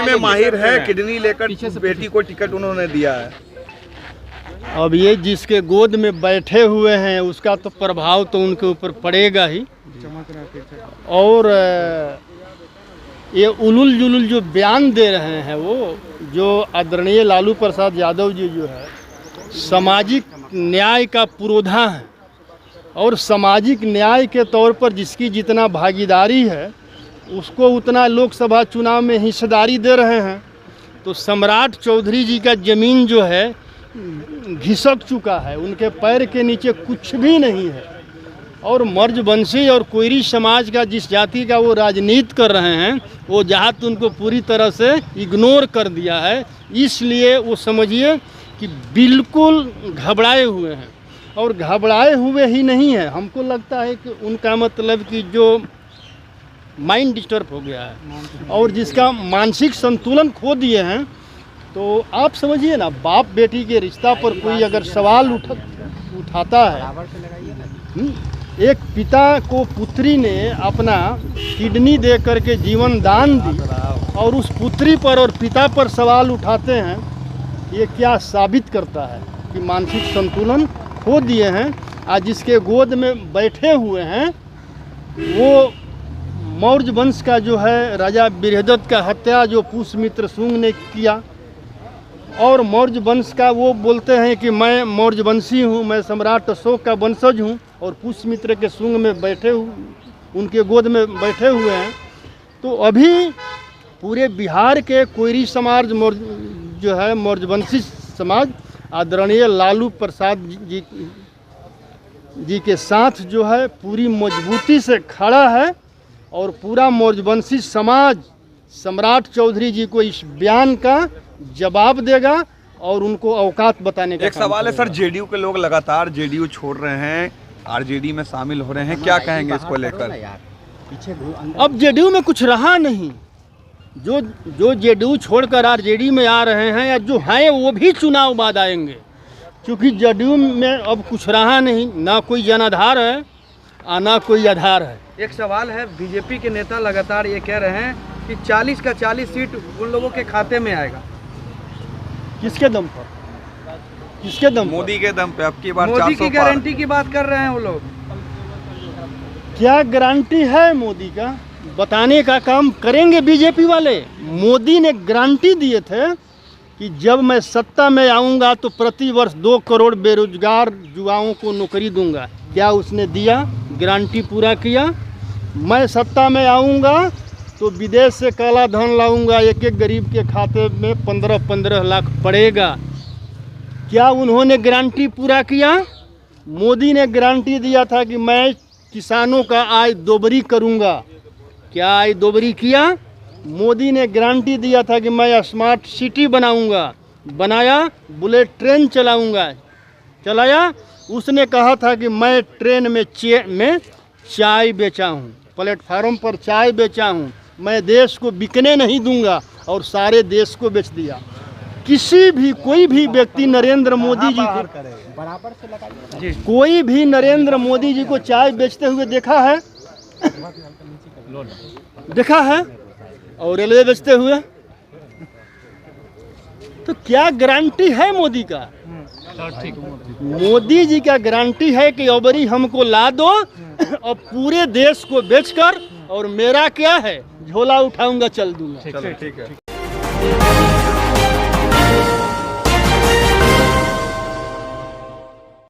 में माहिर है, किडनी लेकर बेटी को टिकट उन्होंने दिया है। अब ये जिसके गोद में बैठे हुए हैं उसका तो प्रभाव तो उनके ऊपर पड़ेगा ही। और ये उलुल जुलुल जो बयान दे रहे हैं वो जो आदरणीय लालू प्रसाद यादव जी जो है सामाजिक न्याय का पुरोधा है और सामाजिक न्याय के तौर पर जिसकी जितना भागीदारी है उसको उतना लोकसभा चुनाव में हिस्सेदारी दे रहे हैं। तो सम्राट चौधरी जी का ज़मीन जो है घिसक चुका है, उनके पैर के नीचे कुछ भी नहीं है। और मर्जवंशी और कोयरी समाज का जिस जाति का वो राजनीति कर रहे हैं वो जात उनको पूरी तरह से इग्नोर कर दिया है। इसलिए वो समझिए कि बिल्कुल घबराए हुए हैं। और घबराए हुए ही नहीं है, हमको लगता है कि उनका मतलब कि जो माइंड डिस्टर्ब हो गया है और जिसका मानसिक संतुलन खो दिए हैं। तो आप समझिए ना, बाप बेटी के रिश्ता पर कोई अगर सवाल उठाता है, एक पिता को पुत्री ने अपना किडनी दे करके जीवन दान दी और उस पुत्री पर और पिता पर सवाल उठाते हैं, ये क्या साबित करता है कि मानसिक संतुलन खो दिए हैं। आज जिसके गोद में बैठे हुए हैं वो मौर्य वंश का जो है राजा बृहदत्त का हत्या जो पुष्यमित्र शुंग ने किया और मौर्य वंश का वो बोलते हैं कि मैं मौर्य वंशी हूँ, मैं सम्राट अशोक का वंशज हूँ और पुष्यमित्र के शुंग में बैठे उनके गोद में बैठे हुए हैं। तो अभी पूरे बिहार के कोयरी समाज जो है मौर्यवंशी समाज आदरणीय लालू प्रसाद जी के साथ जो है पूरी मजबूती से खड़ा है और पूरा मौर्यवंशी समाज सम्राट चौधरी जी को इस बयान का जवाब देगा और उनको औकात बताने का। एक सवाल है सर, जेडीयू के लोग लगातार जेडीयू छोड़ रहे हैं, आरजेडी में शामिल हो रहे हैं, क्या कहेंगे इसको लेकर? अब जेडीयू में कुछ रहा नहीं। जो जेडीयू छोड़कर आरजेडी में आ रहे हैं या जो हैं वो भी चुनाव बाद आएंगे, क्योंकि जेडीयू में अब कुछ रहा नहीं, ना कोई जनाधार है और ना कोई आधार है। एक सवाल है, बीजेपी के नेता लगातार ये कह रहे हैं कि 40 का 40 सीट उन लोगों के खाते में आएगा। किसके दम पर? किसके दम? मोदी के दम पे। अब की बार मोदी की गारंटी की बात कर रहे हैं वो लोग। क्या गारंटी है मोदी का? बताने का काम करेंगे बीजेपी वाले। मोदी ने गारंटी दिए थे कि जब मैं सत्ता में आऊंगा तो प्रति वर्ष 2 करोड़ बेरोजगार युवाओं को नौकरी दूंगा। क्या उसने दिया? गारंटी पूरा किया। मैं सत्ता में आऊंगा तो विदेश से काला धन लाऊंगा, एक एक गरीब के खाते में 15-15 लाख पड़ेगा। क्या उन्होंने गारंटी पूरा किया? मोदी ने गारंटी दिया था कि मैं किसानों का आय दोबरी करूंगा। क्या आय दोबरी किया? मोदी ने गारंटी दिया था कि मैं स्मार्ट सिटी बनाऊंगा, बनाया। बुलेट ट्रेन चलाऊंगा, चलाया। उसने कहा था कि मैं ट्रेन में चाय बेचा हूँ, प्लेटफार्म पर चाय बेचा हूँ, मैं देश को बिकने नहीं दूंगा और सारे देश को बेच दिया। कोई भी व्यक्ति नरेंद्र मोदी जी को बराबर से लगाइए, कोई भी नरेंद्र मोदी जी को चाय बेचते हुए देखा है? देखा है? और रेलवे बेचते हुए? तो क्या गारंटी है मोदी का? मोदी जी का गारंटी है कि ओबरी हमको ला दो और पूरे देश को बेचकर और मेरा क्या है झोला उठाऊंगा, चल दूंगा। ठीक है।